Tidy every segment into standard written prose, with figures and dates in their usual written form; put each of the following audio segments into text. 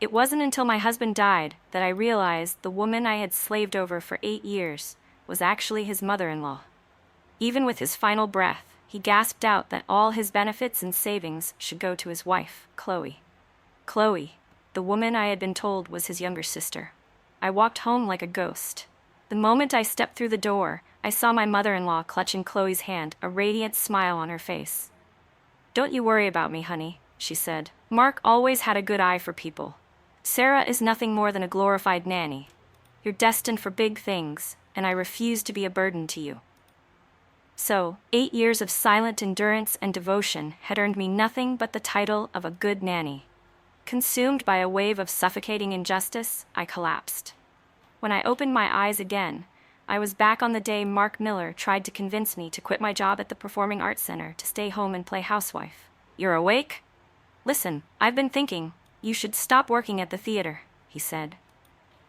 It wasn't until my husband died that I realized the woman I had slaved over for 8 years was actually his mother-in-law. Even with his final breath, he gasped out that all his benefits and savings should go to his wife, Chloe. Chloe, the woman I had been told was his younger sister. I walked home like a ghost. The moment I stepped through the door, I saw my mother-in-law clutching Chloe's hand, a radiant smile on her face. "Don't you worry about me, honey," she said. "Mark always had a good eye for people. Sarah is nothing more than a glorified nanny. You're destined for big things, and I refuse to be a burden to you." So, 8 years of silent endurance and devotion had earned me nothing but the title of a good nanny. Consumed by a wave of suffocating injustice, I collapsed. When I opened my eyes again, I was back on the day Mark Miller tried to convince me to quit my job at the Performing Arts Center to stay home and play housewife. "You're awake? Listen, I've been thinking. You should stop working at the theater," he said.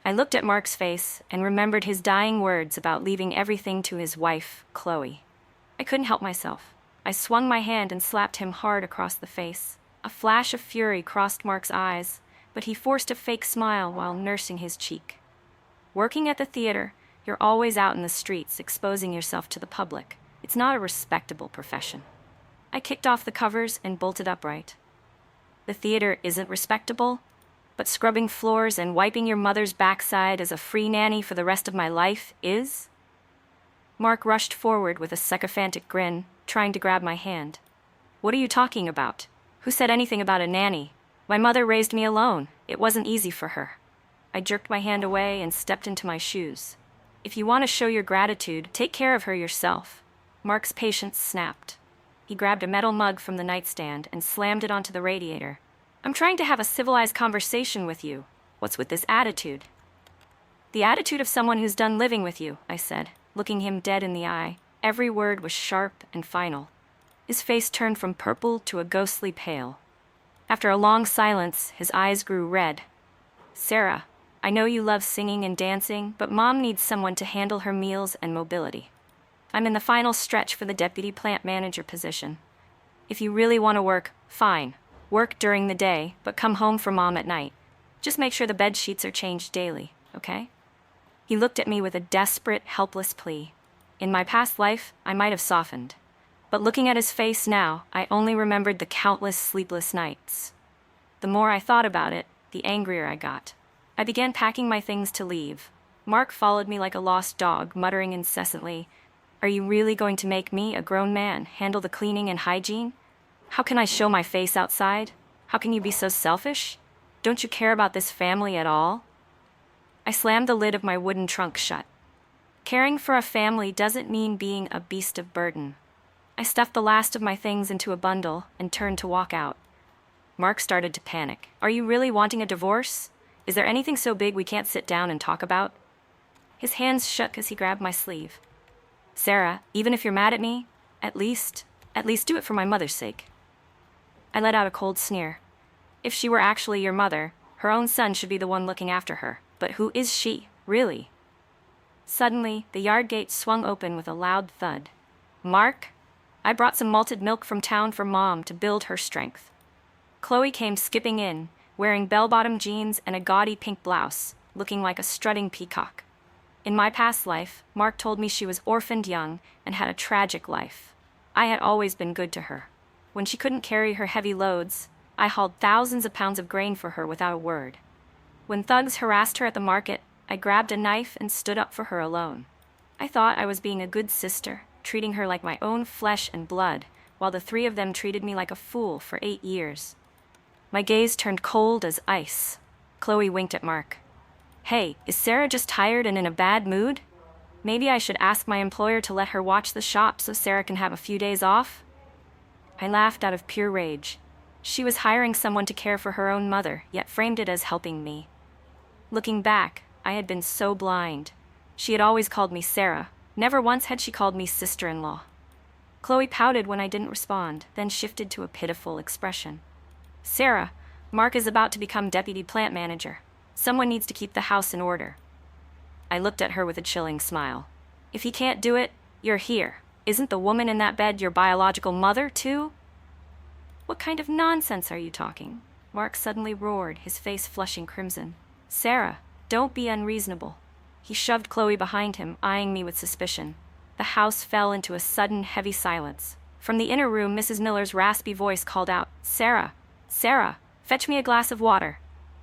I looked at Mark's face and remembered his dying words about leaving everything to his wife, Chloe. I couldn't help myself. I swung my hand and slapped him hard across the face. A flash of fury crossed Mark's eyes, but he forced a fake smile while nursing his cheek. "Working at the theater, you're always out in the streets exposing yourself to the public. It's not a respectable profession." I kicked off the covers and bolted upright. "The theater isn't respectable, but scrubbing floors and wiping your mother's backside as a free nanny for the rest of my life is?" Mark rushed forward with a sycophantic grin, trying to grab my hand. "What are you talking about? Who said anything about a nanny? My mother raised me alone. It wasn't easy for her." I jerked my hand away and stepped into my shoes. "If you want to show your gratitude, take care of her yourself." Mark's patience snapped. He grabbed a metal mug from the nightstand and slammed it onto the radiator. "I'm trying to have a civilized conversation with you. What's with this attitude?" "The attitude of someone who's done living with you," I said, looking him dead in the eye. Every word was sharp and final. His face turned from purple to a ghostly pale. After a long silence, his eyes grew red. "Sarah, I know you love singing and dancing, but Mom needs someone to handle her meals and mobility. I'm in the final stretch for the deputy plant manager position. If you really want to work, fine. Work during the day, but come home for Mom at night. Just make sure the bed sheets are changed daily, okay?" He looked at me with a desperate, helpless plea. In my past life, I might have softened. But looking at his face now, I only remembered the countless sleepless nights. The more I thought about it, the angrier I got. I began packing my things to leave. Mark followed me like a lost dog, muttering incessantly, "Are you really going to make me, a grown man, handle the cleaning and hygiene? How can I show my face outside? How can you be so selfish? Don't you care about this family at all?" I slammed the lid of my wooden trunk shut. Caring for a family doesn't mean being a beast of burden. I stuffed the last of my things into a bundle and turned to walk out. Mark started to panic. "Are you really wanting a divorce? Is there anything so big we can't sit down and talk about?" His hands shook as he grabbed my sleeve. "Sarah, even if you're mad at me, at least do it for my mother's sake." I let out a cold sneer. If she were actually your mother, her own son should be the one looking after her. But who is she, really? Suddenly, the yard gate swung open with a loud thud. "Mark, I brought some malted milk from town for Mom to build her strength." Chloe came skipping in, wearing bell-bottom jeans and a gaudy pink blouse, looking like a strutting peacock. In my past life, Mark told me she was orphaned young and had a tragic life. I had always been good to her. When she couldn't carry her heavy loads, I hauled thousands of pounds of grain for her without a word. When thugs harassed her at the market, I grabbed a knife and stood up for her alone. I thought I was being a good sister, treating her like my own flesh and blood, while the three of them treated me like a fool for 8 years. My gaze turned cold as ice. Chloe winked at Mark. "Hey, is Sarah just tired and in a bad mood? Maybe I should ask my employer to let her watch the shop so Sarah can have a few days off?" I laughed out of pure rage. She was hiring someone to care for her own mother, yet framed it as helping me. Looking back, I had been so blind. She had always called me Sarah. Never once had she called me sister-in-law. Chloe pouted when I didn't respond, then shifted to a pitiful expression. "Sarah, Mark is about to become deputy plant manager. Someone needs to keep the house in order." I looked at her with a chilling smile. "If he can't do it, you're here. Isn't the woman in that bed your biological mother, too?" "What kind of nonsense are you talking? Mark suddenly roared, his face flushing crimson. Sarah, don't be unreasonable. He shoved Chloe behind him, eyeing me with suspicion. The house fell into a sudden, heavy silence. From the inner room, Mrs. Miller's raspy voice called out, Sarah, Sarah, fetch me a glass of water.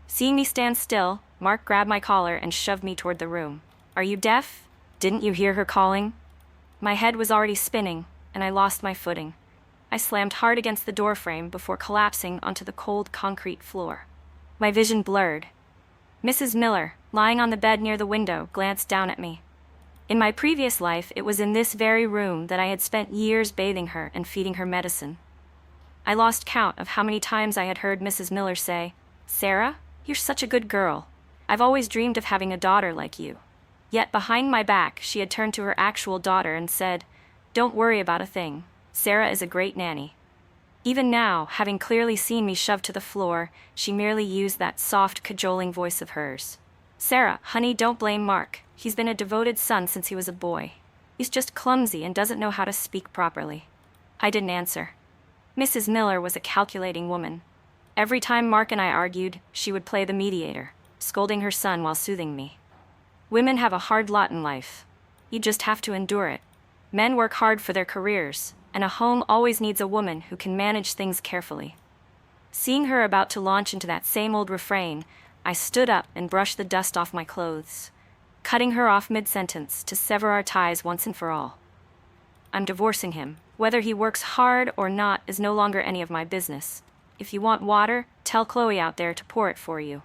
Seeing me stand still, Mark grabbed my collar and shoved me toward the room. Are you deaf? Didn't you hear her calling? My head was already spinning, and I lost my footing. I slammed hard against the doorframe before collapsing onto the cold concrete floor. My vision blurred. Mrs. Miller, lying on the bed near the window, glanced down at me. In my previous life, it was in this very room that I had spent years bathing her and feeding her medicine. I lost count of how many times I had heard Mrs. Miller say, Sarah, you're such a good girl. I've always dreamed of having a daughter like you. Yet behind my back, she had turned to her actual daughter and said, Don't worry about a thing. Sarah is a great nanny. Even now, having clearly seen me shoved to the floor, she merely used that soft, cajoling voice of hers. Sarah, honey, don't blame Mark. He's been a devoted son since he was a boy. He's just clumsy and doesn't know how to speak properly. I didn't answer. Mrs. Miller was a calculating woman. Every time Mark and I argued, she would play the mediator, scolding her son while soothing me. Women have a hard lot in life. You just have to endure it. Men work hard for their careers, and a home always needs a woman who can manage things carefully. Seeing her about to launch into that same old refrain, I stood up and brushed the dust off my clothes, cutting her off mid-sentence to sever our ties once and for all. I'm divorcing him. Whether he works hard or not is no longer any of my business. If you want water, tell Chloe out there to pour it for you.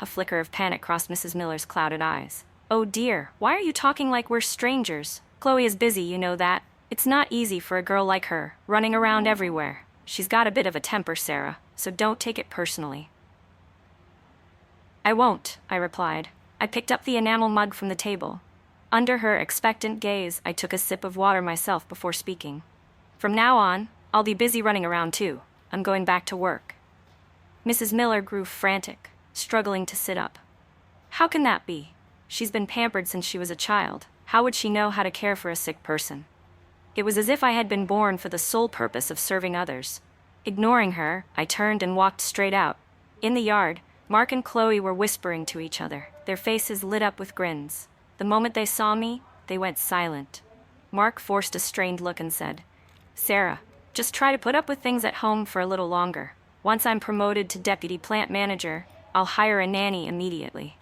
A flicker of panic crossed Mrs. Miller's clouded eyes. Oh dear, why are you talking like we're strangers? Chloe is busy, you know that. It's not easy for a girl like her, running around everywhere. She's got a bit of a temper, Sarah, so don't take it personally. I won't, I replied. I picked up the enamel mug from the table. Under her expectant gaze, I took a sip of water myself before speaking. From now on, I'll be busy running around too. I'm going back to work. Mrs. Miller grew frantic, struggling to sit up. How can that be? She's been pampered since she was a child. How would she know how to care for a sick person? It was as if I had been born for the sole purpose of serving others. Ignoring her, I turned and walked straight out. In the yard, Mark and Chloe were whispering to each other, their faces lit up with grins. The moment they saw me, they went silent. Mark forced a strained look and said, Sarah, just try to put up with things at home for a little longer. Once I'm promoted to deputy plant manager, I'll hire a nanny immediately.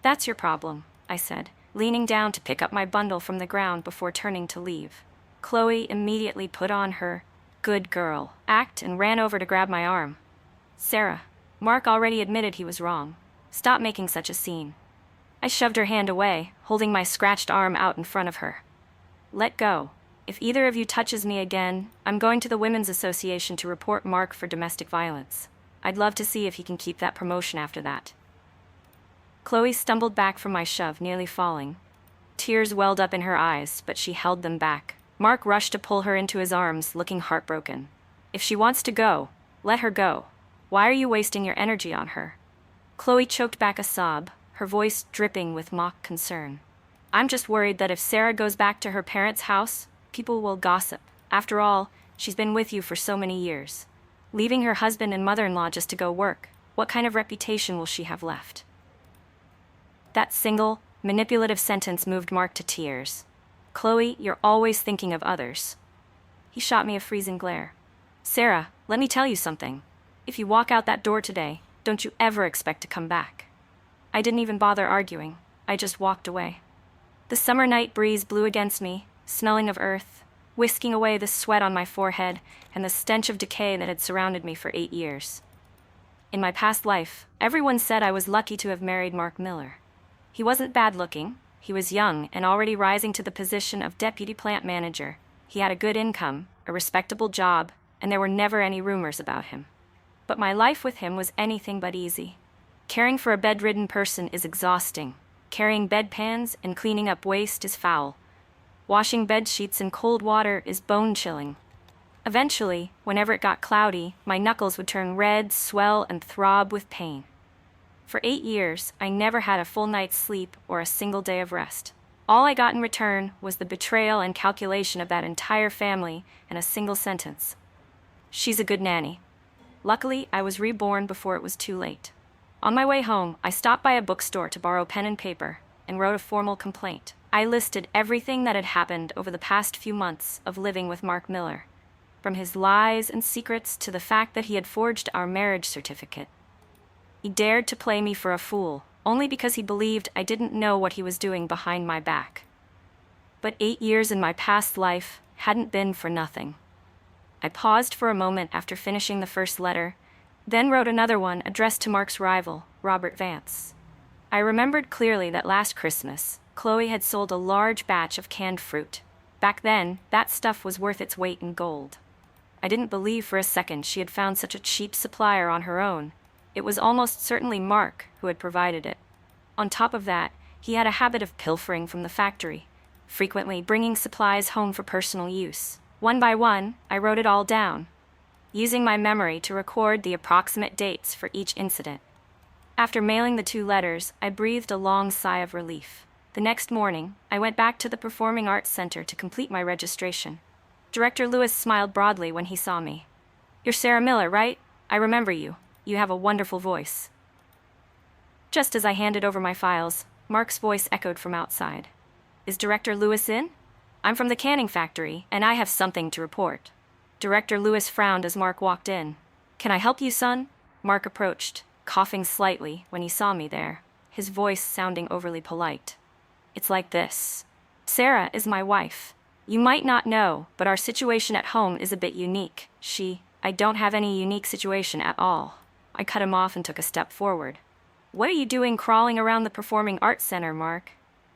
That's your problem, I said, leaning down to pick up my bundle from the ground before turning to leave. Chloe immediately put on her good girl act and ran over to grab my arm. Sarah, Mark already admitted he was wrong. Stop making such a scene. I shoved her hand away, holding my scratched arm out in front of her. Let go. If either of you touches me again, I'm going to the Women's Association to report Mark for domestic violence. I'd love to see if he can keep that promotion after that. Chloe stumbled back from my shove, nearly falling. Tears welled up in her eyes, but she held them back. Mark rushed to pull her into his arms, looking heartbroken. If she wants to go, let her go. Why are you wasting your energy on her? Chloe choked back a sob, her voice dripping with mock concern. I'm just worried that if Sarah goes back to her parents' house, people will gossip. After all, she's been with you for so many years. Leaving her husband and mother-in-law just to go work, what kind of reputation will she have left? That single, manipulative sentence moved Mark to tears. Chloe, you're always thinking of others. He shot me a freezing glare. Sarah, let me tell you something. If you walk out that door today, don't you ever expect to come back. I didn't even bother arguing. I just walked away. The summer night breeze blew against me, smelling of earth, whisking away the sweat on my forehead and the stench of decay that had surrounded me for 8 years. In my past life, everyone said I was lucky to have married Mark Miller. He wasn't bad-looking. He was young and already rising to the position of deputy plant manager. He had a good income, a respectable job, and there were never any rumors about him. But my life with him was anything but easy. Caring for a bedridden person is exhausting. Carrying bedpans and cleaning up waste is foul. Washing bed sheets in cold water is bone-chilling. Eventually, whenever it got cloudy, my knuckles would turn red, swell, and throb with pain. For 8 years, I never had a full night's sleep or a single day of rest. All I got in return was the betrayal and calculation of that entire family in a single sentence. She's a good nanny. Luckily, I was reborn before it was too late. On my way home, I stopped by a bookstore to borrow pen and paper and wrote a formal complaint. I listed everything that had happened over the past few months of living with Mark Miller, from his lies and secrets to the fact that he had forged our marriage certificate. He dared to play me for a fool, only because he believed I didn't know what he was doing behind my back. But 8 years in my past life hadn't been for nothing. I paused for a moment after finishing the first letter, then wrote another one addressed to Mark's rival, Robert Vance. I remembered clearly that last Christmas, Chloe had sold a large batch of canned fruit. Back then, that stuff was worth its weight in gold. I didn't believe for a second she had found such a cheap supplier on her own. It was almost certainly Mark who had provided it. On top of that, he had a habit of pilfering from the factory, frequently bringing supplies home for personal use. One by one, I wrote it all down, using my memory to record the approximate dates for each incident. After mailing the 2 letters, I breathed a long sigh of relief. The next morning, I went back to the Performing Arts Center to complete my registration. Director Lewis smiled broadly when he saw me. "You're Sarah Miller, right? I remember you. You have a wonderful voice." Just as I handed over my files, Mark's voice echoed from outside. "Is Director Lewis in? I'm from the canning factory, and I have something to report." Director Lewis frowned as Mark walked in. "Can I help you, son?" Mark approached, coughing slightly when he saw me there, his voice sounding overly polite. "It's like this. Sarah is my wife. You might not know, but our situation at home is a bit unique. I don't have any unique situation at all." I cut him off and took a step forward. "What are you doing crawling around the Performing Arts Center, Mark?"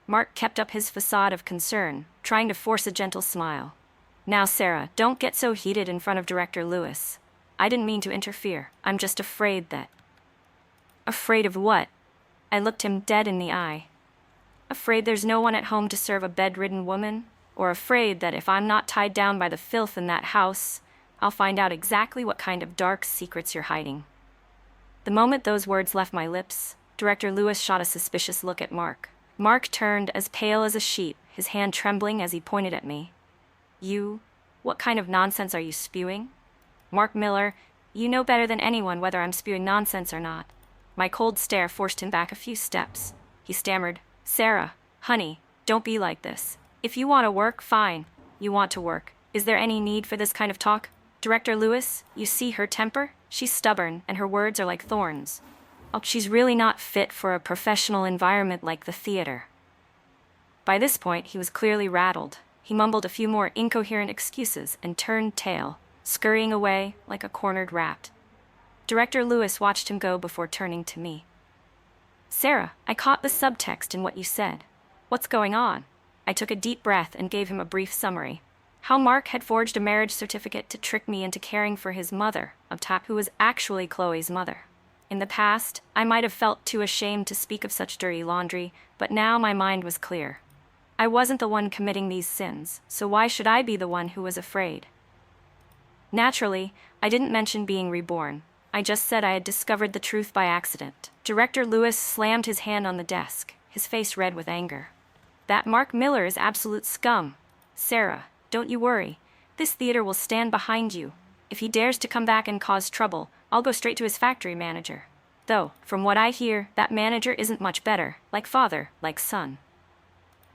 Mark kept up his facade of concern, trying to force a gentle smile. "Now, Sarah, don't get so heated in front of Director Lewis. I didn't mean to interfere. I'm just afraid that—" "Afraid of what?" I looked him dead in the eye. "Afraid there's no one at home to serve a bedridden woman? Or afraid that if I'm not tied down by the filth in that house, I'll find out exactly what kind of dark secrets you're hiding?" The moment those words left my lips, Director Lewis shot a suspicious look at Mark. Mark turned as pale as a sheet, his hand trembling as he pointed at me. What kind of nonsense are you spewing?" "Mark Miller, you know better than anyone whether I'm spewing nonsense or not." My cold stare forced him back a few steps. He stammered, "Sarah, honey, don't be like this. If you want to work, fine. You want to work. Is there any need for this kind of talk? Director Lewis, you see her temper? She's stubborn, and her words are like thorns. She's really not fit for a professional environment like the theater." By this point, he was clearly rattled. He mumbled a few more incoherent excuses and turned tail, scurrying away like a cornered rat. Director Lewis watched him go before turning to me. "Sarah, I caught the subtext in what you said. What's going on?" I took a deep breath and gave him a brief summary. How Mark had forged a marriage certificate to trick me into caring for his mother, who was actually Chloe's mother. In the past, I might have felt too ashamed to speak of such dirty laundry, but now my mind was clear. I wasn't the one committing these sins, so why should I be the one who was afraid? Naturally, I didn't mention being reborn. I just said I had discovered the truth by accident. Director Lewis slammed his hand on the desk, his face red with anger. "That Mark Miller is absolute scum. Sarah, don't you worry. This theater will stand behind you. If he dares to come back and cause trouble, I'll go straight to his factory manager. Though, from what I hear, that manager isn't much better, like father, like son."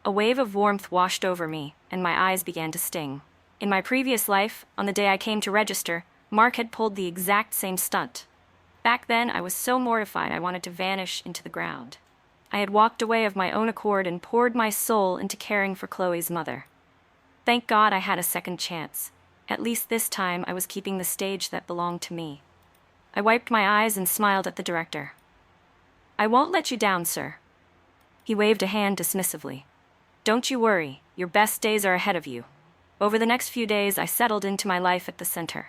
A wave of warmth washed over me, and my eyes began to sting. In my previous life, on the day I came to register, Mark had pulled the exact same stunt. Back then, I was so mortified I wanted to vanish into the ground. I had walked away of my own accord and poured my soul into caring for Chloe's mother. Thank God I had a second chance. At least this time I was keeping the stage that belonged to me. I wiped my eyes and smiled at the director. "I won't let you down, sir." He waved a hand dismissively. "Don't you worry, your best days are ahead of you." Over the next few days, I settled into my life at the center.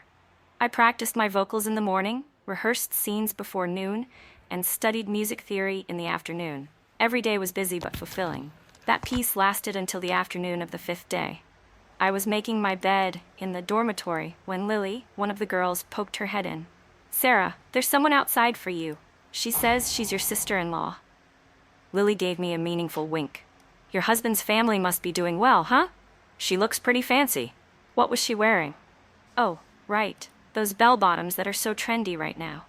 I practiced my vocals in the morning, rehearsed scenes before noon, and studied music theory in the afternoon. Every day was busy but fulfilling. That peace lasted until the afternoon of the 5th day. I was making my bed in the dormitory when Lily, one of the girls, poked her head in. "Sarah, there's someone outside for you. She says she's your sister-in-law." Lily gave me a meaningful wink. "Your husband's family must be doing well, huh? She looks pretty fancy. What was she wearing?" "Oh, right. Those bell-bottoms that are so trendy right now.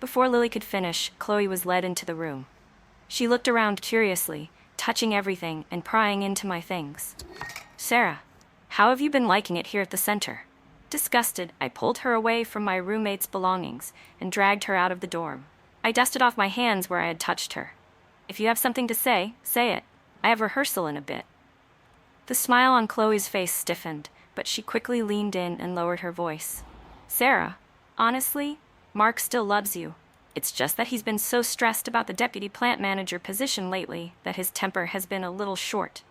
Before Lily could finish, Chloe was led into the room. She looked around curiously, touching everything and prying into my things. Sarah, how have you been liking it here at the center? Disgusted, I pulled her away from my roommate's belongings and dragged her out of the dorm. I dusted off my hands where I had touched her. If you have something to say it. I have rehearsal in a bit. The smile on Chloe's face stiffened, but she quickly leaned in and lowered her voice. Sarah, honestly, Mark still loves you. It's just that he's been so stressed about the deputy plant manager position lately that his temper has been a little short.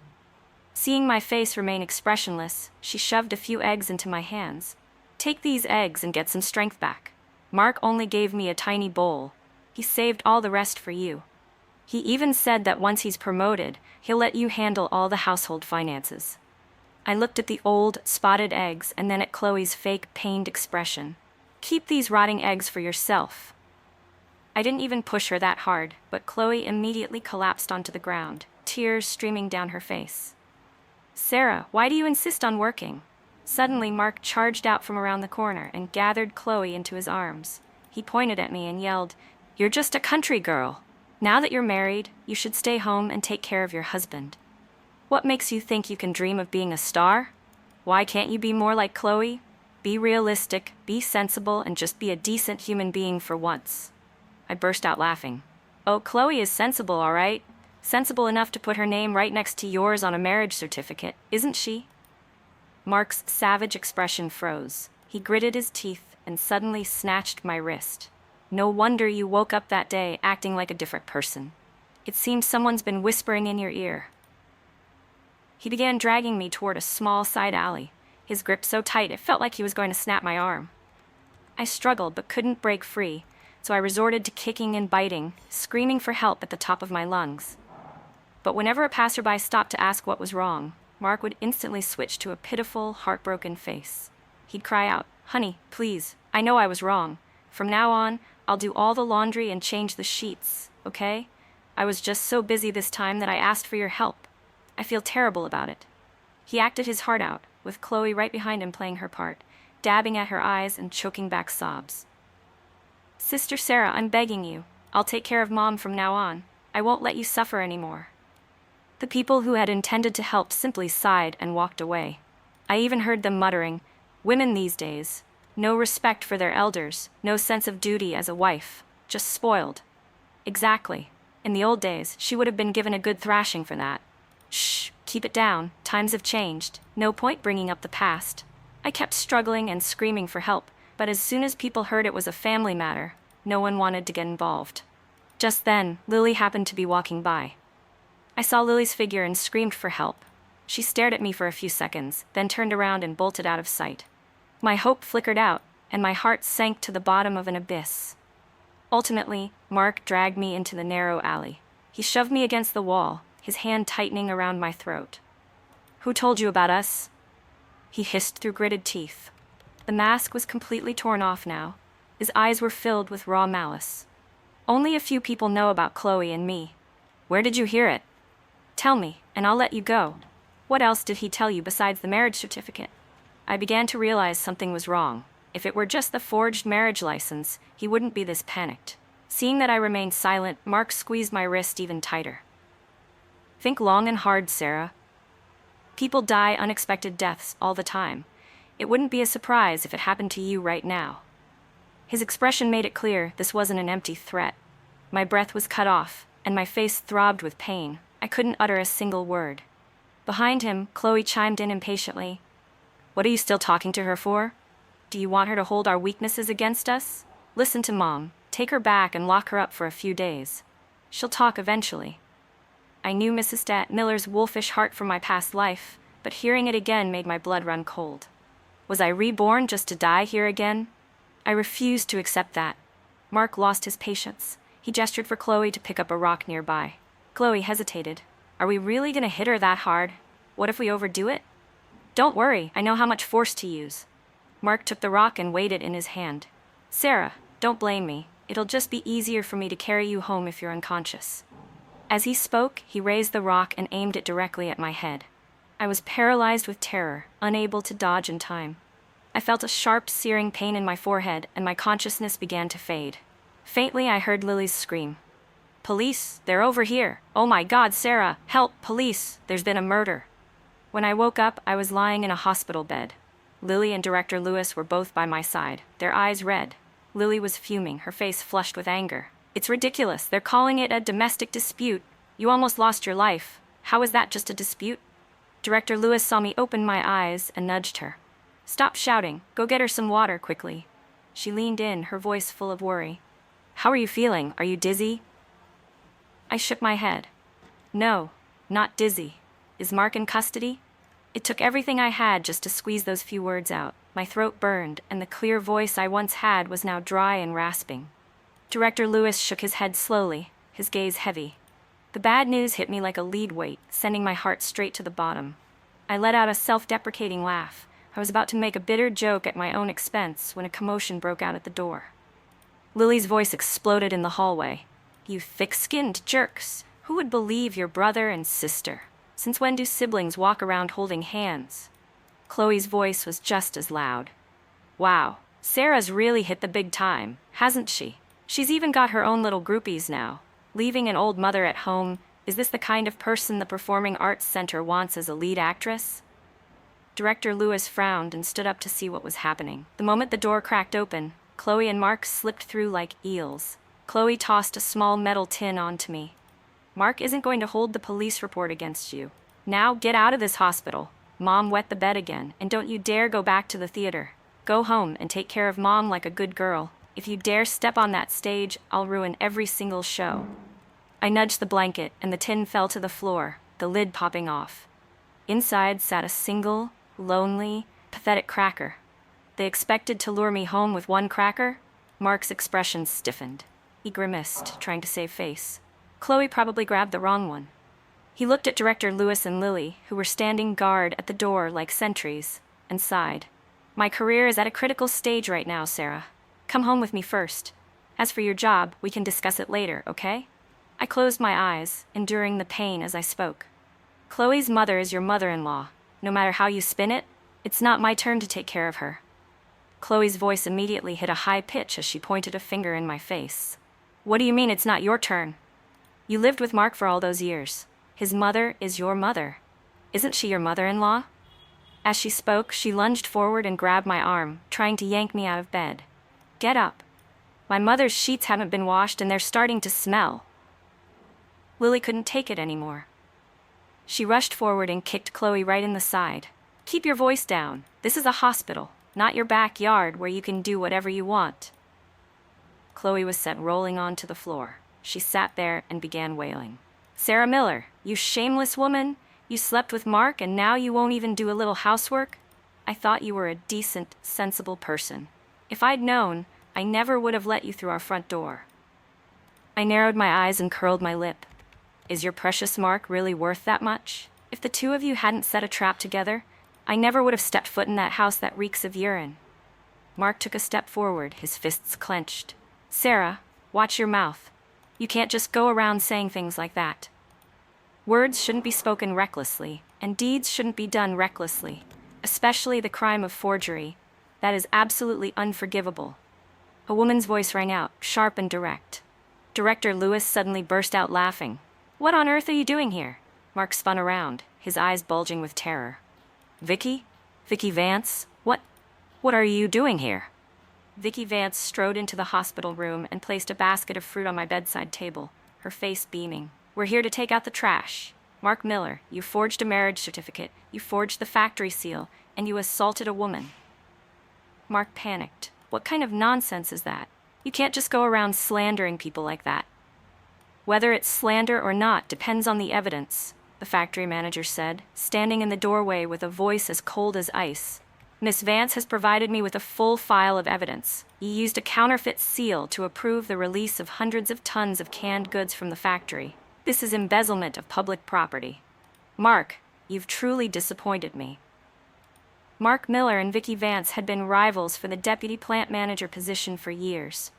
Seeing my face remain expressionless, she shoved a few eggs into my hands. Take these eggs and get some strength back. Mark only gave me a tiny bowl. He saved all the rest for you. He even said that once he's promoted, he'll let you handle all the household finances. I looked at the old, spotted eggs and then at Chloe's fake, pained expression. Keep these rotting eggs for yourself. I didn't even push her that hard, but Chloe immediately collapsed onto the ground, tears streaming down her face. Sarah, why do you insist on working? Suddenly, Mark charged out from around the corner and gathered Chloe into his arms. He pointed at me and yelled, You're just a country girl. Now that you're married, you should stay home and take care of your husband. What makes you think you can dream of being a star? Why can't you be more like Chloe? Be realistic, be sensible, and just be a decent human being for once. I burst out laughing. Oh, Chloe is sensible, all right. Sensible enough to put her name right next to yours on a marriage certificate, isn't she? Mark's savage expression froze. He gritted his teeth and suddenly snatched my wrist. No wonder you woke up that day acting like a different person. It seems someone's been whispering in your ear. He began dragging me toward a small side alley, his grip so tight it felt like he was going to snap my arm. I struggled but couldn't break free, so I resorted to kicking and biting, screaming for help at the top of my lungs. But whenever a passerby stopped to ask what was wrong, Mark would instantly switch to a pitiful, heartbroken face. He'd cry out, Honey, please, I know I was wrong. From now on, I'll do all the laundry and change the sheets, okay? I was just so busy this time that I asked for your help. I feel terrible about it. He acted his heart out, with Chloe right behind him playing her part, dabbing at her eyes and choking back sobs. Sister Sarah, I'm begging you. I'll take care of Mom from now on. I won't let you suffer anymore. The people who had intended to help simply sighed and walked away. I even heard them muttering, Women these days. No respect for their elders, no sense of duty as a wife, just spoiled. Exactly. In the old days, she would have been given a good thrashing for that. Shh, keep it down, times have changed, no point bringing up the past. I kept struggling and screaming for help, but as soon as people heard it was a family matter, no one wanted to get involved. Just then, Lily happened to be walking by. I saw Lily's figure and screamed for help. She stared at me for a few seconds, then turned around and bolted out of sight. My hope flickered out, and my heart sank to the bottom of an abyss. Ultimately, Mark dragged me into the narrow alley. He shoved me against the wall, his hand tightening around my throat. Who told you about us? He hissed through gritted teeth. The mask was completely torn off now. His eyes were filled with raw malice. Only a few people know about Chloe and me. Where did you hear it? Tell me, and I'll let you go. What else did he tell you besides the marriage certificate? I began to realize something was wrong. If it were just the forged marriage license, he wouldn't be this panicked. Seeing that I remained silent, Mark squeezed my wrist even tighter. Think long and hard, Sarah. People die unexpected deaths all the time. It wouldn't be a surprise if it happened to you right now. His expression made it clear this wasn't an empty threat. My breath was cut off, and my face throbbed with pain. I couldn't utter a single word. Behind him, Chloe chimed in impatiently. What are you still talking to her for? Do you want her to hold our weaknesses against us? Listen to Mom. Take her back and lock her up for a few days. She'll talk eventually. I knew Mrs. Stat Miller's wolfish heart from my past life, but hearing it again made my blood run cold. Was I reborn just to die here again? I refused to accept that. Mark lost his patience. He gestured for Chloe to pick up a rock nearby. Chloe hesitated. Are we really gonna hit her that hard? What if we overdo it? Don't worry, I know how much force to use. Mark took the rock and weighed it in his hand. Sarah, don't blame me. It'll just be easier for me to carry you home if you're unconscious. As he spoke, he raised the rock and aimed it directly at my head. I was paralyzed with terror, unable to dodge in time. I felt a sharp, searing pain in my forehead, and my consciousness began to fade. Faintly, I heard Lily's scream. "Police! They're over here! Oh my God, Sarah! Help! Police! There's been a murder!" When I woke up, I was lying in a hospital bed. Lily and Director Lewis were both by my side, their eyes red. Lily was fuming, her face flushed with anger. "It's ridiculous. They're calling it a domestic dispute. You almost lost your life. How is that just a dispute?" Director Lewis saw me open my eyes and nudged her. "Stop shouting. Go get her some water quickly." She leaned in, her voice full of worry. "How are you feeling? Are you dizzy?" I shook my head. "No, not dizzy. Is Mark in custody?" It took everything I had just to squeeze those few words out. My throat burned, and the clear voice I once had was now dry and rasping. Director Lewis shook his head slowly, his gaze heavy. The bad news hit me like a lead weight, sending my heart straight to the bottom. I let out a self-deprecating laugh. I was about to make a bitter joke at my own expense when a commotion broke out at the door. Lily's voice exploded in the hallway. "You thick-skinned jerks! Who would believe your brother and sister? Since when do siblings walk around holding hands?" Chloe's voice was just as loud. "Wow, Sarah's really hit the big time, hasn't she? She's even got her own little groupies now. Leaving an old mother at home, is this the kind of person the Performing Arts Center wants as a lead actress?" Director Lewis frowned and stood up to see what was happening. The moment the door cracked open, Chloe and Mark slipped through like eels. Chloe tossed a small metal tin onto me. "Mark isn't going to hold the police report against you. Now get out of this hospital. Mom wet the bed again, and don't you dare go back to the theater. Go home and take care of Mom like a good girl. If you dare step on that stage, I'll ruin every single show." I nudged the blanket, and the tin fell to the floor, the lid popping off. Inside sat a single, lonely, pathetic cracker. They expected to lure me home with one cracker? Mark's expression stiffened. He grimaced, trying to save face. Chloe probably grabbed the wrong one. He looked at Director Lewis and Lily, who were standing guard at the door like sentries, and sighed. "My career is at a critical stage right now, Sarah. Come home with me first. As for your job, we can discuss it later, okay?" I closed my eyes, enduring the pain as I spoke. "Chloe's mother is your mother-in-law. No matter how you spin it, it's not my turn to take care of her." Chloe's voice immediately hit a high pitch as she pointed a finger in my face. "What do you mean it's not your turn? You lived with Mark for all those years. His mother is your mother. Isn't she your mother-in-law?" As she spoke, she lunged forward and grabbed my arm, trying to yank me out of bed. "Get up. My mother's sheets haven't been washed and they're starting to smell." Lily couldn't take it anymore. She rushed forward and kicked Chloe right in the side. "Keep your voice down. This is a hospital, not your backyard where you can do whatever you want." Chloe was set rolling onto the floor. She sat there and began wailing. "Sarah Miller, you shameless woman! You slept with Mark and now you won't even do a little housework? I thought you were a decent, sensible person. If I'd known, I never would have let you through our front door." I narrowed my eyes and curled my lip. "Is your precious Mark really worth that much? If the two of you hadn't set a trap together, I never would have stepped foot in that house that reeks of urine." Mark took a step forward, his fists clenched. "Sarah, watch your mouth. You can't just go around saying things like that. Words shouldn't be spoken recklessly, and deeds shouldn't be done recklessly, especially the crime of forgery. That is absolutely unforgivable." A woman's voice rang out, sharp and direct. Director Lewis suddenly burst out laughing. "What on earth are you doing here?" Mark spun around, his eyes bulging with terror. "Vicky? Vicky Vance? What are you doing here?" Vicky Vance strode into the hospital room and placed a basket of fruit on my bedside table, her face beaming. "We're here to take out the trash. Mark Miller, you forged a marriage certificate, you forged the factory seal, and you assaulted a woman." Mark panicked. "What kind of nonsense is that? You can't just go around slandering people like that." "Whether it's slander or not depends on the evidence," the factory manager said, standing in the doorway with a voice as cold as ice. "Miss Vance has provided me with a full file of evidence. You used a counterfeit seal to approve the release of hundreds of tons of canned goods from the factory. This is embezzlement of public property. Mark, you've truly disappointed me." Mark Miller and Vicky Vance had been rivals for the deputy plant manager position for years.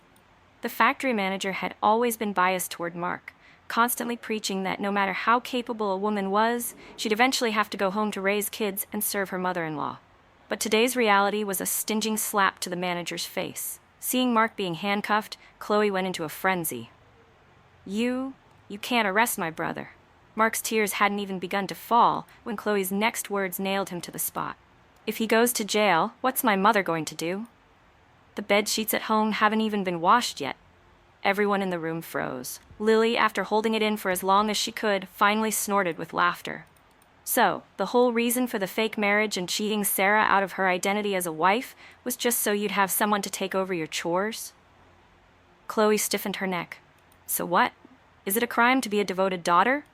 The factory manager had always been biased toward Mark, constantly preaching that no matter how capable a woman was, she'd eventually have to go home to raise kids and serve her mother-in-law. But today's reality was a stinging slap to the manager's face. Seeing Mark being handcuffed, Chloe went into a frenzy. You can't arrest my brother." Mark's tears hadn't even begun to fall when Chloe's next words nailed him to the spot. "If he goes to jail, what's my mother going to do? The bed sheets at home haven't even been washed yet." Everyone in the room froze. Lily, after holding it in for as long as she could, finally snorted with laughter. "So, the whole reason for the fake marriage and cheating Sarah out of her identity as a wife was just so you'd have someone to take over your chores?" Chloe stiffened her neck. "So what? Is it a crime to be a devoted daughter?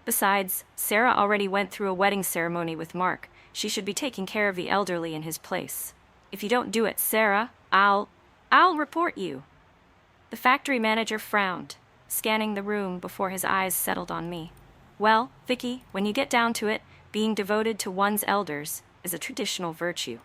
Besides, Sarah already went through a wedding ceremony with Mark. She should be taking care of the elderly in his place. If you don't do it, Sarah, I'll report you." The factory manager frowned, scanning the room before his eyes settled on me. "Well, Vicky, when you get down to it, being devoted to one's elders is a traditional virtue.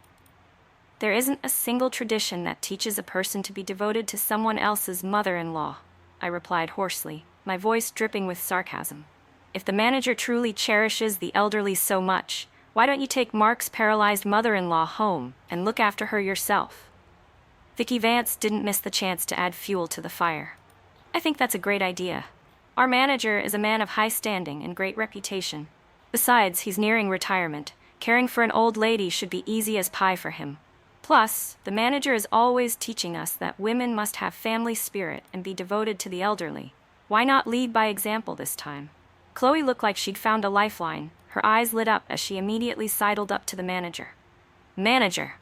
There isn't a single tradition that teaches a person to be devoted to someone else's mother-in-law," I replied hoarsely, my voice dripping with sarcasm. "If the manager truly cherishes the elderly so much, why don't you take Mark's paralyzed mother-in-law home and look after her yourself?" Vicky Vance didn't miss the chance to add fuel to the fire. "I think that's a great idea. Our manager is a man of high standing and great reputation. Besides, he's nearing retirement. Caring for an old lady should be easy as pie for him. Plus, the manager is always teaching us that women must have family spirit and be devoted to the elderly. Why not lead by example this time?" Chloe looked like she'd found a lifeline. Her eyes lit up as she immediately sidled up to the manager. "Manager!"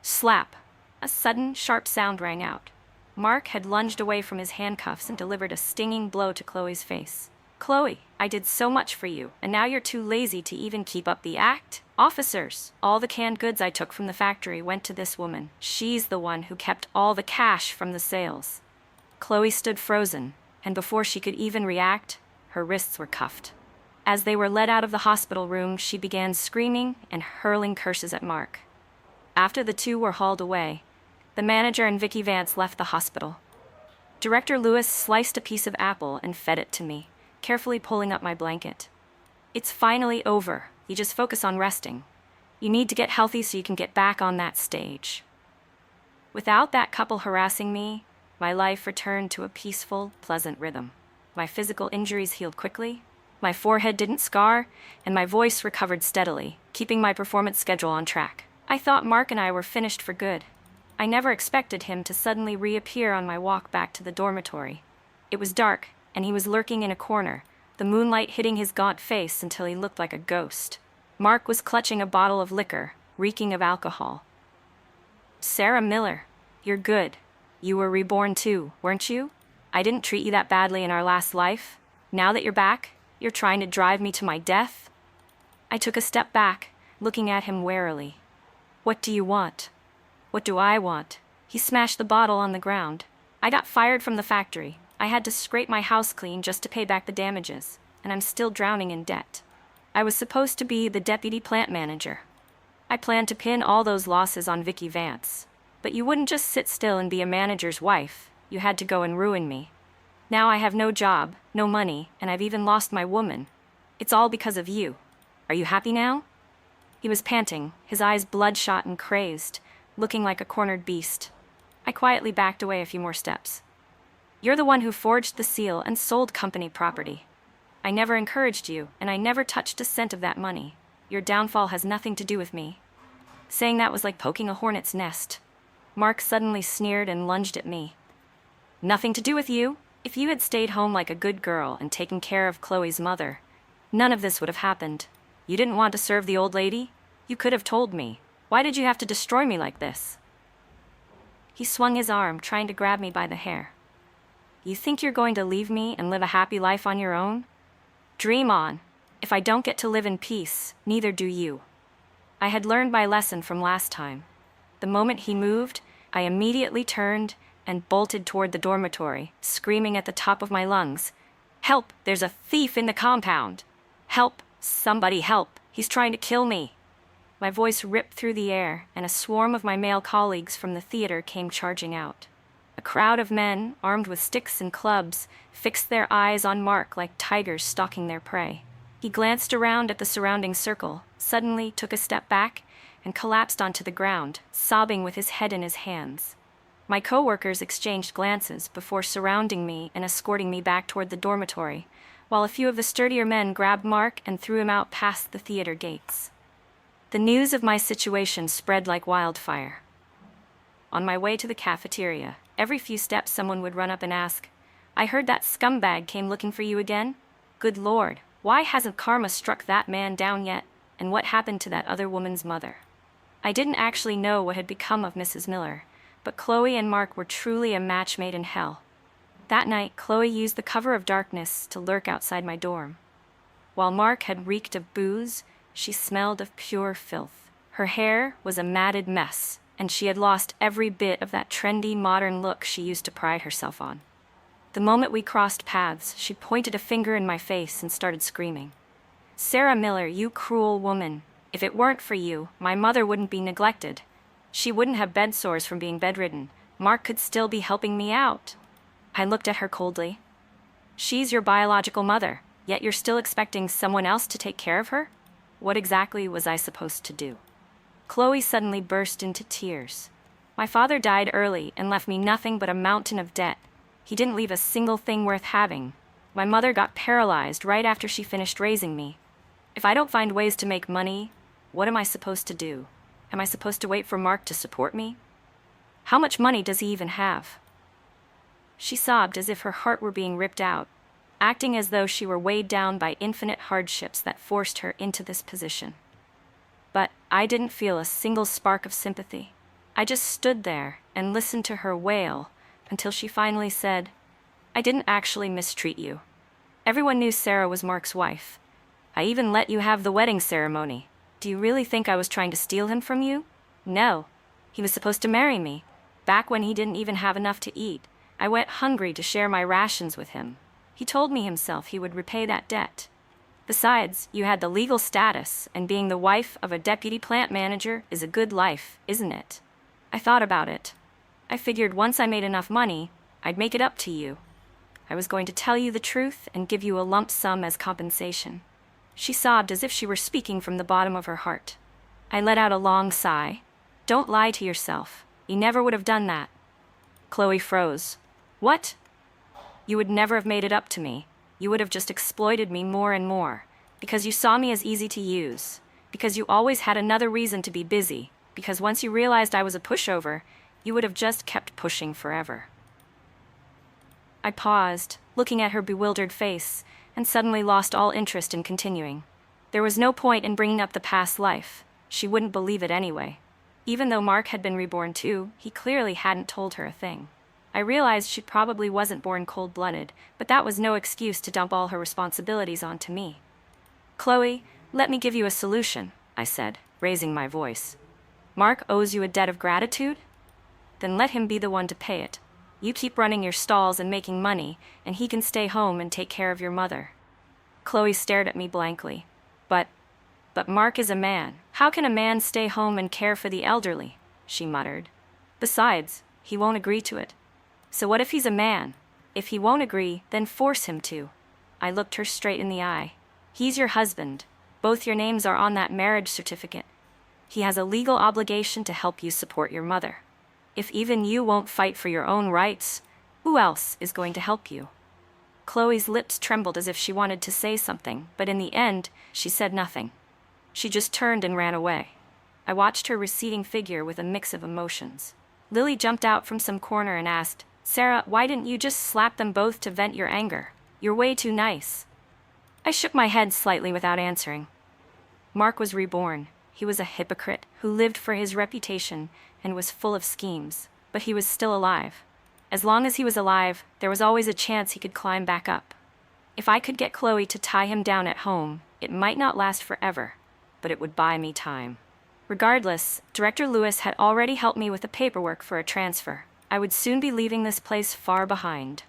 Slap! A sudden, sharp sound rang out. Mark had lunged away from his handcuffs and delivered a stinging blow to Chloe's face. "Chloe, I did so much for you, and now you're too lazy to even keep up the act? Officers, all the canned goods I took from the factory went to this woman. She's the one who kept all the cash from the sales." Chloe stood frozen, and before she could even react, her wrists were cuffed. As they were led out of the hospital room, she began screaming and hurling curses at Mark. After the two were hauled away, the manager and Vicky Vance left the hospital. Director Lewis sliced a piece of apple and fed it to me, carefully pulling up my blanket. "It's finally over. You just focus on resting. You need to get healthy so you can get back on that stage." Without that couple harassing me, my life returned to a peaceful, pleasant rhythm. My physical injuries healed quickly, my forehead didn't scar, and my voice recovered steadily, keeping my performance schedule on track. I thought Mark and I were finished for good. I never expected him to suddenly reappear on my walk back to the dormitory. It was dark, and he was lurking in a corner, the moonlight hitting his gaunt face until he looked like a ghost. Mark was clutching a bottle of liquor, reeking of alcohol. "Sarah Miller, you're good. You were reborn too, weren't you? I didn't treat you that badly in our last life. Now that you're back, you're trying to drive me to my death?" I took a step back, looking at him warily. "What do you want?" "What do I want?" He smashed the bottle on the ground. "I got fired from the factory. I had to scrape my house clean just to pay back the damages, and I'm still drowning in debt. I was supposed to be the deputy plant manager. I planned to pin all those losses on Vicky Vance. But you wouldn't just sit still and be a manager's wife. You had to go and ruin me. Now I have no job, no money, and I've even lost my woman. It's all because of you. Are you happy now?" He was panting, his eyes bloodshot and crazed, looking like a cornered beast. I quietly backed away a few more steps. "You're the one who forged the seal and sold company property. I never encouraged you, and I never touched a cent of that money. Your downfall has nothing to do with me." Saying that was like poking a hornet's nest. Mark suddenly sneered and lunged at me. "Nothing to do with you? If you had stayed home like a good girl and taken care of Chloe's mother, none of this would have happened. You didn't want to serve the old lady? You could have told me. Why did you have to destroy me like this?" He swung his arm, trying to grab me by the hair. "You think you're going to leave me and live a happy life on your own? Dream on. If I don't get to live in peace, neither do you." I had learned my lesson from last time. The moment he moved, I immediately turned and bolted toward the dormitory, screaming at the top of my lungs, "Help! There's a thief in the compound! Help! Somebody help! He's trying to kill me!" My voice ripped through the air, and a swarm of my male colleagues from the theater came charging out. A crowd of men, armed with sticks and clubs, fixed their eyes on Mark like tigers stalking their prey. He glanced around at the surrounding circle, suddenly took a step back, and collapsed onto the ground, sobbing with his head in his hands. My coworkers exchanged glances before surrounding me and escorting me back toward the dormitory, while a few of the sturdier men grabbed Mark and threw him out past the theater gates. The news of my situation spread like wildfire. On my way to the cafeteria, every few steps someone would run up and ask, "I heard that scumbag came looking for you again? Good Lord, why hasn't karma struck that man down yet? And what happened to that other woman's mother?" I didn't actually know what had become of Mrs. Miller, but Chloe and Mark were truly a match made in hell. That night, Chloe used the cover of darkness to lurk outside my dorm. While Mark had reeked of booze, she smelled of pure filth. Her hair was a matted mess, and she had lost every bit of that trendy modern look she used to pride herself on. The moment we crossed paths, she pointed a finger in my face and started screaming. "Sarah Miller, you cruel woman. If it weren't for you, my mother wouldn't be neglected. She wouldn't have bed sores from being bedridden. Mark could still be helping me out." I looked at her coldly. "She's your biological mother, yet you're still expecting someone else to take care of her? What exactly was I supposed to do?" Chloe suddenly burst into tears. "My father died early and left me nothing but a mountain of debt. He didn't leave a single thing worth having. My mother got paralyzed right after she finished raising me. If I don't find ways to make money, what am I supposed to do? Am I supposed to wait for Mark to support me? How much money does he even have?" She sobbed as if her heart were being ripped out, acting as though she were weighed down by infinite hardships that forced her into this position. But I didn't feel a single spark of sympathy. I just stood there and listened to her wail until she finally said, "I didn't actually mistreat you. Everyone knew Sarah was Mark's wife. I even let you have the wedding ceremony. Do you really think I was trying to steal him from you? No. He was supposed to marry me. Back when he didn't even have enough to eat, I went hungry to share my rations with him. He told me himself he would repay that debt. Besides, you had the legal status, and being the wife of a deputy plant manager is a good life, isn't it?" I thought about it. I figured once I made enough money, I'd make it up to you. I was going to tell you the truth and give you a lump sum as compensation. She sobbed as if she were speaking from the bottom of her heart. I let out a long sigh. "Don't lie to yourself. You never would have done that." Chloe froze. "What? You would never have made it up to me. You would have just exploited me more and more, because you saw me as easy to use, because you always had another reason to be busy, because once you realized I was a pushover, you would have just kept pushing forever." I paused, looking at her bewildered face, and suddenly lost all interest in continuing. There was no point in bringing up the past life. She wouldn't believe it anyway. Even though Mark had been reborn too, he clearly hadn't told her a thing. I realized she probably wasn't born cold-blooded, but that was no excuse to dump all her responsibilities onto me. "Chloe, let me give you a solution," I said, raising my voice. "Mark owes you a debt of gratitude? Then let him be the one to pay it. You keep running your stalls and making money, and he can stay home and take care of your mother." Chloe stared at me blankly. But Mark is a man. How can a man stay home and care for the elderly?" she muttered. "Besides, he won't agree to it." "So what if he's a man? If he won't agree, then force him to." I looked her straight in the eye. "He's your husband. Both your names are on that marriage certificate. He has a legal obligation to help you support your mother. If even you won't fight for your own rights, who else is going to help you?" Chloe's lips trembled as if she wanted to say something, but in the end, she said nothing. She just turned and ran away. I watched her receding figure with a mix of emotions. Lily jumped out from some corner and asked, "Sarah, why didn't you just slap them both to vent your anger? You're way too nice." I shook my head slightly without answering. Mark was reborn. He was a hypocrite who lived for his reputation and was full of schemes, but he was still alive. As long as he was alive, there was always a chance he could climb back up. If I could get Chloe to tie him down at home, it might not last forever, but it would buy me time. Regardless, Director Lewis had already helped me with the paperwork for a transfer. I would soon be leaving this place far behind.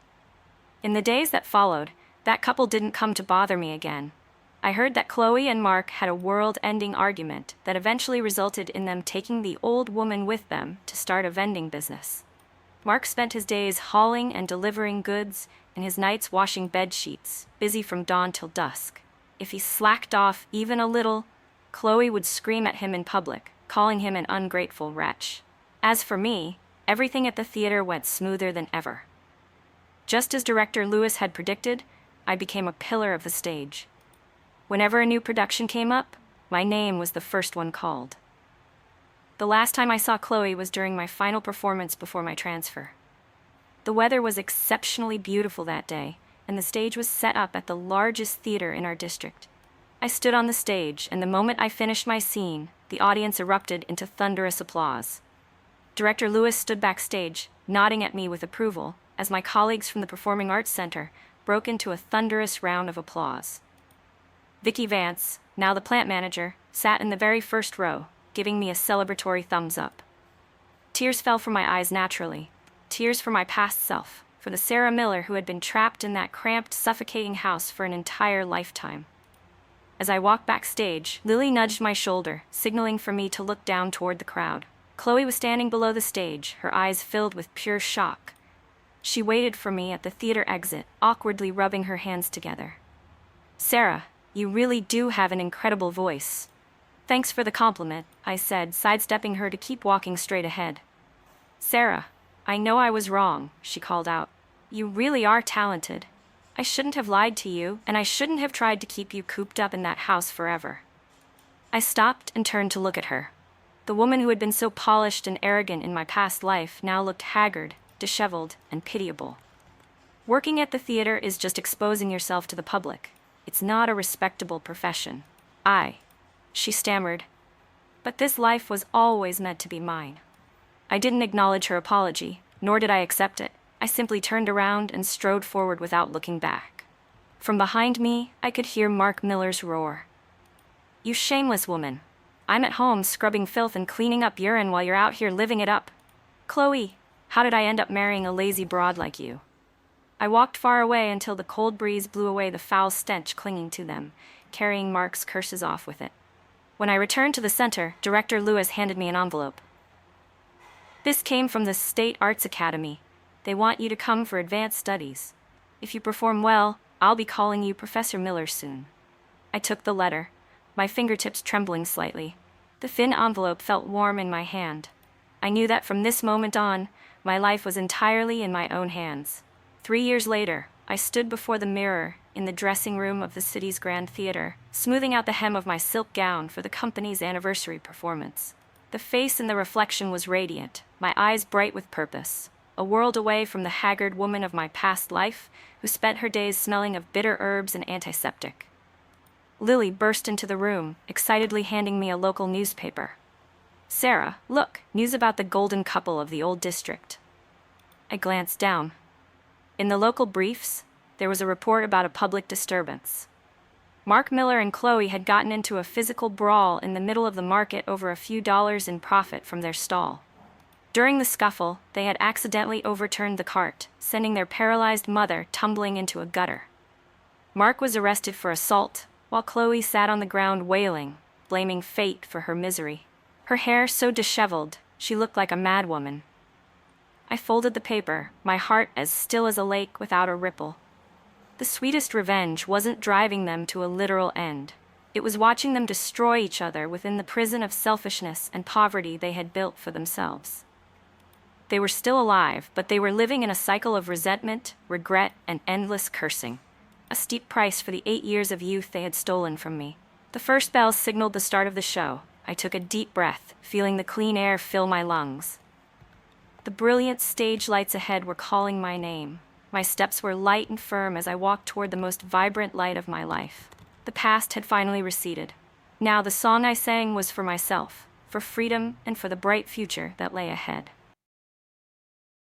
In the days that followed, that couple didn't come to bother me again. I heard that Chloe and Mark had a world-ending argument that eventually resulted in them taking the old woman with them to start a vending business. Mark spent his days hauling and delivering goods, and his nights washing bed sheets, busy from dawn till dusk. If he slacked off even a little, Chloe would scream at him in public, calling him an ungrateful wretch. As for me, everything at the theater went smoother than ever. Just as director Lewis had predicted, I became a pillar of the stage. Whenever a new production came up, my name was the first one called. The last time I saw Chloe was during my final performance before my transfer. The weather was exceptionally beautiful that day, and the stage was set up at the largest theater in our district. I stood on the stage, and the moment I finished my scene, the audience erupted into thunderous applause. Director Lewis stood backstage, nodding at me with approval, as my colleagues from the Performing Arts Center broke into a thunderous round of applause. Vicky Vance, now the plant manager, sat in the very first row, giving me a celebratory thumbs up. Tears fell from my eyes naturally, tears for my past self, for the Sarah Miller who had been trapped in that cramped, suffocating house for an entire lifetime. As I walked backstage, Lily nudged my shoulder, signaling for me to look down toward the crowd. Chloe was standing below the stage, her eyes filled with pure shock. She waited for me at the theater exit, awkwardly rubbing her hands together. "Sarah, you really do have an incredible voice." "Thanks for the compliment," I said, sidestepping her to keep walking straight ahead. "Sarah, I know I was wrong," she called out. "You really are talented. I shouldn't have lied to you, and I shouldn't have tried to keep you cooped up in that house forever." I stopped and turned to look at her. The woman who had been so polished and arrogant in my past life now looked haggard, disheveled, and pitiable. Working at the theater is just exposing yourself to the public. It's not a respectable profession. She stammered. But this life was always meant to be mine. I didn't acknowledge her apology, nor did I accept it. I simply turned around and strode forward without looking back. From behind me, I could hear Mark Miller's roar. "You shameless woman. I'm at home scrubbing filth and cleaning up urine while you're out here living it up. Chloe, how did I end up marrying a lazy broad like you?" I walked far away until the cold breeze blew away the foul stench clinging to them, carrying Mark's curses off with it. When I returned to the center, Director Lewis handed me an envelope. "This came from the State Arts Academy. They want you to come for advanced studies. If you perform well, I'll be calling you Professor Miller soon." I took the letter, my fingertips trembling slightly. The thin envelope felt warm in my hand. I knew that from this moment on, my life was entirely in my own hands. 3 years later, I stood before the mirror in the dressing room of the city's Grand Theater, smoothing out the hem of my silk gown for the company's anniversary performance. The face in the reflection was radiant, my eyes bright with purpose, a world away from the haggard woman of my past life who spent her days smelling of bitter herbs and antiseptic. Lily burst into the room, excitedly handing me a local newspaper. "Sarah, look, news about the golden couple of the old district." I glanced down. In the local briefs, there was a report about a public disturbance. Mark Miller and Chloe had gotten into a physical brawl in the middle of the market over a few dollars in profit from their stall. During the scuffle, they had accidentally overturned the cart, sending their paralyzed mother tumbling into a gutter. Mark was arrested for assault, while Chloe sat on the ground wailing, blaming fate for her misery. Her hair so disheveled, she looked like a madwoman. I folded the paper, my heart as still as a lake without a ripple. The sweetest revenge wasn't driving them to a literal end. It was watching them destroy each other within the prison of selfishness and poverty they had built for themselves. They were still alive, but they were living in a cycle of resentment, regret, and endless cursing. A steep price for the 8 years of youth they had stolen from me. The first bell signaled the start of the show. I took a deep breath, feeling the clean air fill my lungs. The brilliant stage lights ahead were calling my name. My steps were light and firm as I walked toward the most vibrant light of my life. The past had finally receded. Now the song I sang was for myself, for freedom, and for the bright future that lay ahead.